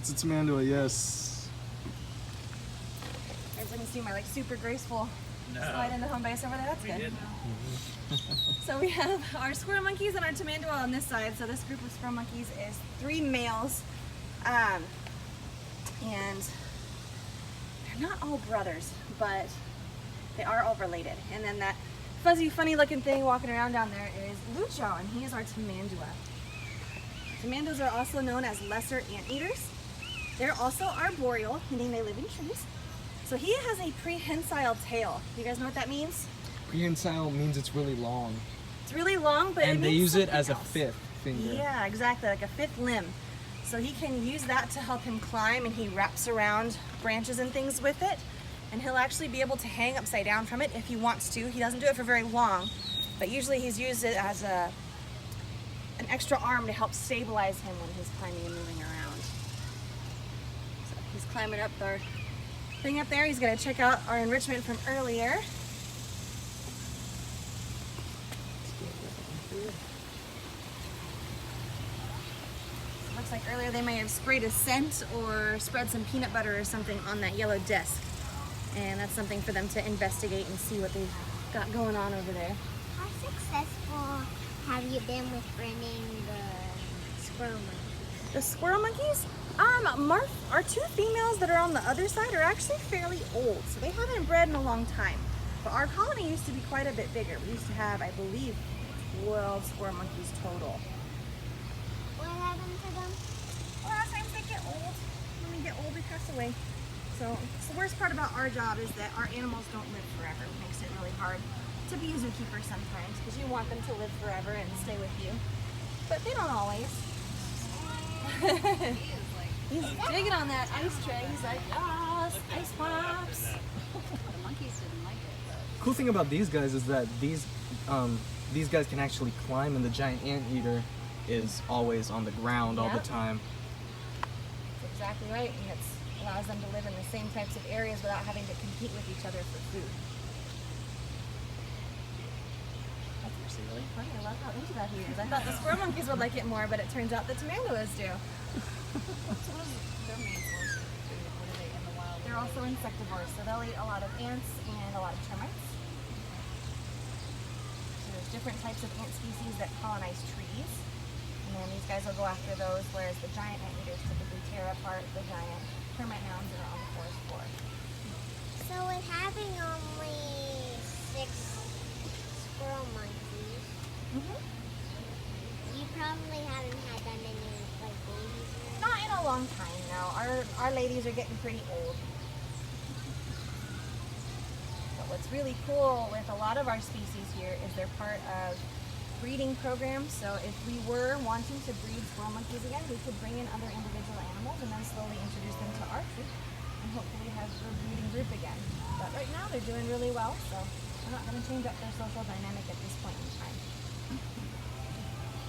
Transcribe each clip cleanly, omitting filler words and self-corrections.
It's a Tamandua, yes. You guys didn't see my like super graceful slide into home base over there. That's good. So we have our squirrel monkeys and our Tamandua on this side. So this group of squirrel monkeys is 3 males, and they're not all brothers, but they are all related. And then that fuzzy, funny-looking thing walking around down there is Lucho, and he is our Tamandua. Tamanduas are also known as lesser anteaters. They're also arboreal, meaning they live in trees. So he has a prehensile tail. You guys know what that means? Prehensile means it's really long. It's really long, but and it they means use it something as else. a 5th finger. Yeah, exactly, like a 5th limb. So he can use that to help him climb, and he wraps around branches and things with it. And he'll actually be able to hang upside down from it if he wants to. He doesn't do it for very long, but usually he's used it as an extra arm to help stabilize him when he's climbing and moving around. So he's climbing up our thing up there. He's gonna check out our enrichment from earlier. Looks like earlier they may have sprayed a scent or spread some peanut butter or something on that yellow disc. And that's something for them to investigate and see what they've got going on over there. How successful have you been with breeding the squirrel monkeys? The squirrel monkeys? Our 2 females that are on the other side are actually fairly old, so they haven't bred in a long time. But our colony used to be quite a bit bigger. We used to have, I believe, 12 squirrel monkeys total. What happened to them? Well, as times they get old. When they get old, they pass away. So it's the worst part about our job is that our animals don't live forever. It makes it really hard to be a zookeeper sometimes because you want them to live forever and stay with you. But they don't always. He's digging on that ice tray. He's like, ah, ice pops. The monkeys didn't like it. Cool thing about these guys is that these guys can actually climb, and the giant anteater is always on the ground all the time. That's exactly right, and it allows them to live in the same types of areas without having to compete with each other for food. That's actually really funny. I love how into that he is. I thought the squirrel monkeys would like it more, but it turns out the Tamanduas do. So what is their main source of food? What are they in the wild? They're also insectivores, so they'll eat a lot of ants and a lot of termites. So there's different types of ant species that colonize trees, and then these guys will go after those, whereas the giant anteaters typically tear apart the giant termite mounds that are on the forest floor. So with having only 6 squirrel monkeys, you probably haven't had that many like babies. Not in a long time now. Our ladies are getting pretty old. But what's really cool with a lot of our species here is they're part of breeding programs. So if we were wanting to breed squirrel monkeys again, we could bring in other individual animals and then slowly introduce them to our troop and hopefully have a breeding group again. But right now they're doing really well, so we're not going to change up their social dynamic at this point in time.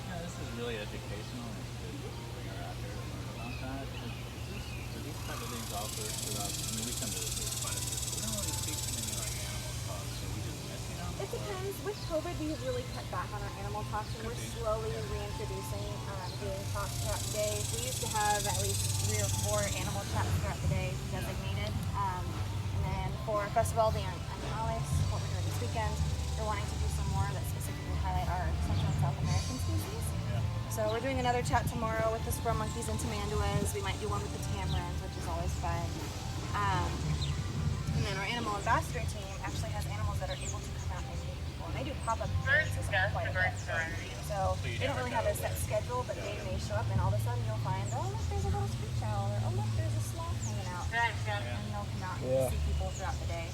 Yeah, this is really educational. It's good to bring her out here to learn about that. So these type of things also throughout, I mean, we come to this quite a bit. We don't really teach any like animal talk, so we just miss, you know? It depends. With COVID, we have really cut back on our animal talks, and we're slowly reintroducing doing talks throughout the day. We used to have at least 3 or 4 animal chats throughout the day designated. And then for Festival de Animales, what we're doing this weekend, we're wanting to do some more that specifically highlight our Central and South American species. So we're doing another chat tomorrow with the squirrel monkeys and Tamanduas. We might do one with the tamarins, which is always fun. And then our animal ambassador team actually has animals that are able to come out and meet people. And they do pop-up appearances quite a bit. So they don't really have a set schedule, but they may show up and all of a sudden you'll find, oh look, there's a little screech owl, or oh look, there's a sloth hanging out. And they'll come out and see people throughout the day.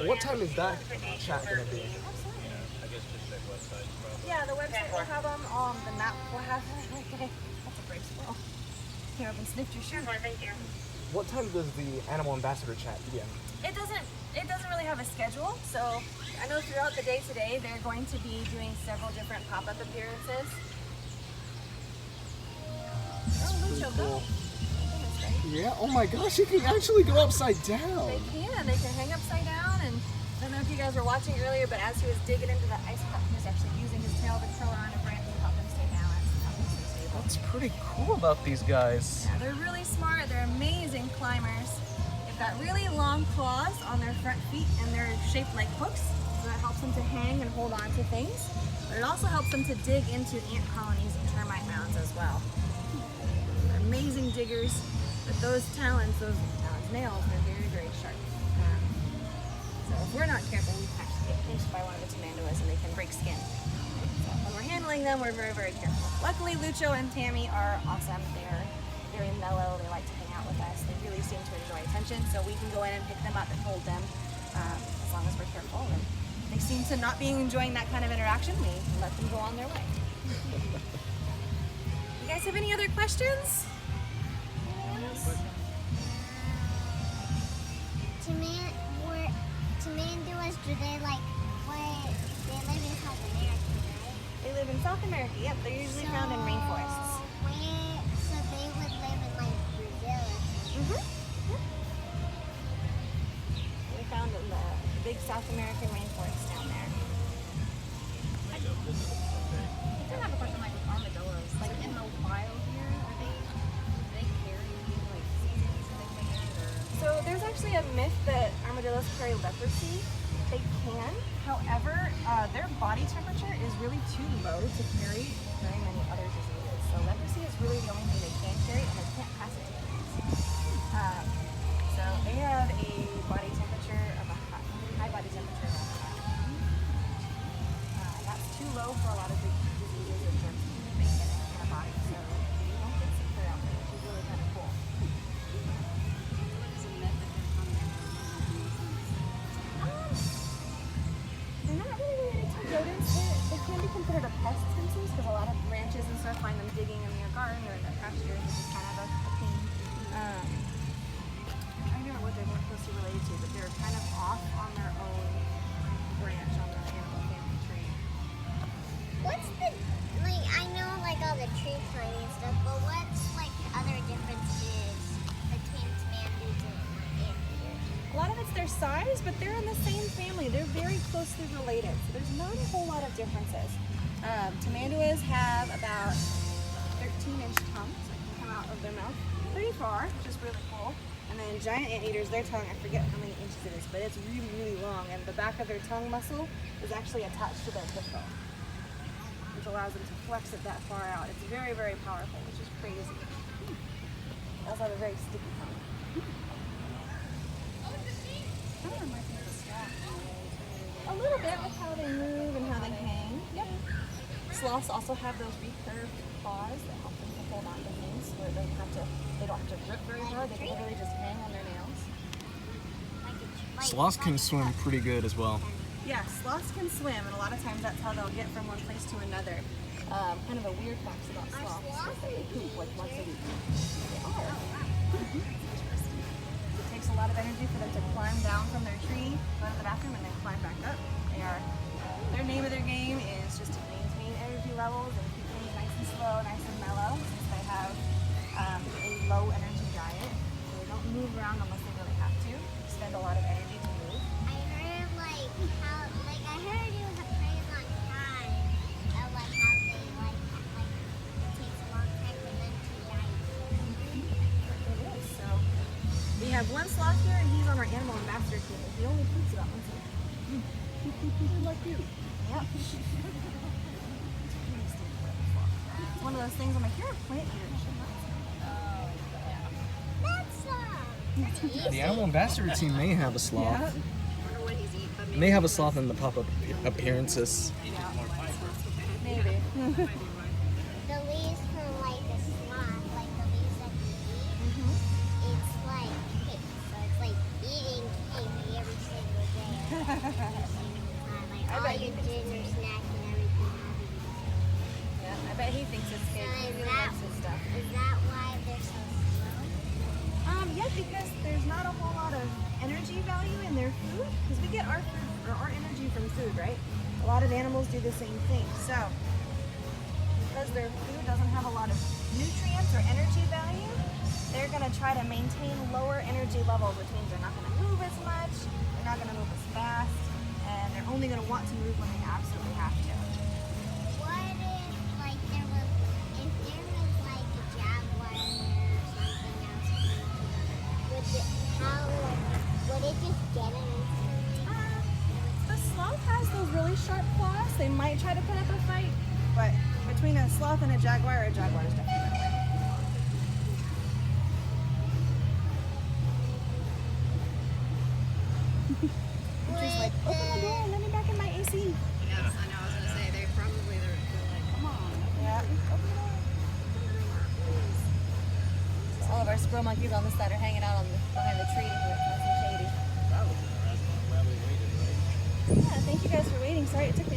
What time is that chat going to be? Absolutely. I guess just check websites probably. Yeah, the website will have them. The map will have them. That's a brave squirrel. Came up and sniffed your shoe. What time does the animal ambassador chat begin? It doesn't really have a schedule. So I know throughout the day today they're going to be doing several different pop-up appearances. Oh, Lucho, go. Yeah, oh my gosh, he can actually go upside down. They can hang upside down, and I don't know if you guys were watching earlier, but as he was digging into that ice cup, he was actually using his tail to curl around a branch and help him stay balanced and help him stay stable. What's pretty cool about these guys? Yeah, they're really smart. They're amazing climbers. They've got really long claws on their front feet, and they're shaped like hooks, so that helps them to hang and hold on to things. But it also helps them to dig into ant colonies and termite mounds as well. They're amazing diggers, but those talons, nails, are very, very sharp. So if we're not careful, we can actually get pinched by one of the tamanduas and they can break skin. So when we're handling them, we're very, very careful. Luckily, Lucho and Tammy are awesome. They're very mellow. They like to hang out with us. They really seem to enjoy attention, so we can go in and pick them up and hold them as long as we're careful. And they seem to not be enjoying that kind of interaction. We let them go on their way. You guys have any other questions? Tamanduas, do they like what? They live in South America, right? They live in South America. Yep, they're usually found in rainforests. So they would live in like Brazil or something. They're found in the big South American rainforest down there. I do have a question like with armadillos. Like in the wild here, do they carry like diseases and things like that? Or? So there's actually a myth that armadillos carry leprosy. They can. However, their body temperature is really too low to carry very many other diseases. So leprosy is really the only thing they can carry, and they can't pass it to humans. So they have a body temperature of a high body temperature of that's too low for a lot of the diseases or germs that they get in our body. So you don't get sick very often, which is really kind of cool. They're not really related to rodents. They can be considered a pest species because a lot of ranches and stuff find them digging in their garden or in their pastures, which is kind of a pain. I don't know what they're more closely related to, but they're kind of off on their own branch on the animal family tree. What's the like? I know like all the tree climbing and stuff, but what's like other differences between tamanduas and anteaters? A lot of it's their size, but they're in the same family. They're very closely related, so there's not a whole lot of differences. Tamanduas have about 13-inch tongues that can come out of their mouth pretty far, which is really cool. And then giant anteaters, their tongue, I forget how many inches it is, but it's really, really long. And the back of their tongue muscle is actually attached to their hip bone, which allows them to flex it that far out. It's very, very powerful, which is crazy. They also have a very sticky tongue. Kind of reminds me of a sloth. A little bit with how they move and how they hang. Yep. Sloths also have those recurved claws that help them to hold on to things where they don't have to grip very hard. They can literally just hang on their nails. Sloths can swim pretty good as well. Yeah, sloths can swim, and a lot of times that's how they'll get from one place to another. Kind of a weird fact about sloths is that they poop like once a week. They are. It takes a lot of energy for them to climb down from their tree, go to the bathroom, and then climb back up. Their name of their game is just to maintain energy levels and keep things nice and slow, nice and mellow, since they have a low energy diet. So they don't move around unless they really have to. They spend a lot of energy to move. I heard I heard it was a pretty long time of like how they it takes a long time for them to die. It is. So we have one sloth here, and he's on our animal ambassador team. He only poops about once a week. Like you. Yep. It's one of those things I'm like, you're a plant eater. You should not. That's The animal ambassador team may have a sloth. Yeah. I wonder what he's eating, but They may have a sloth in the pop-up appearances. Maybe. the leaves from like a sloth, like the leaves that you eat. It's like cake, so it's like eating cake every single day. I All bet your he thinks dinner, snack, and everything. Yeah, I bet he thinks it's cake. He really likes his stuff. Is that why they're so slow? Yeah, because there's not a whole lot of energy value in their food. Because we get our food or our energy from food, right? A lot of animals do the same thing. So, because their food doesn't have a lot of nutrients or energy value, they're going to try to maintain lower energy levels, which means they're not going to move as much, they're not going to move as fast, and they're only going to want to move when they absolutely have to. What if like there was they just get him instantly? The sloth has those really sharp claws. They might try to put up a fight, but between a sloth and a jaguar is definitely gonna win. She's like, open the door and let me back in my AC. Yes, I know. I was gonna say they're like, come on. Yeah, open the door. So all of our squirrel monkeys on this side are hanging out behind the tree where it's nice and shady. That was interesting. I'm glad we waited, right? Yeah, thank you guys for waiting. Sorry it took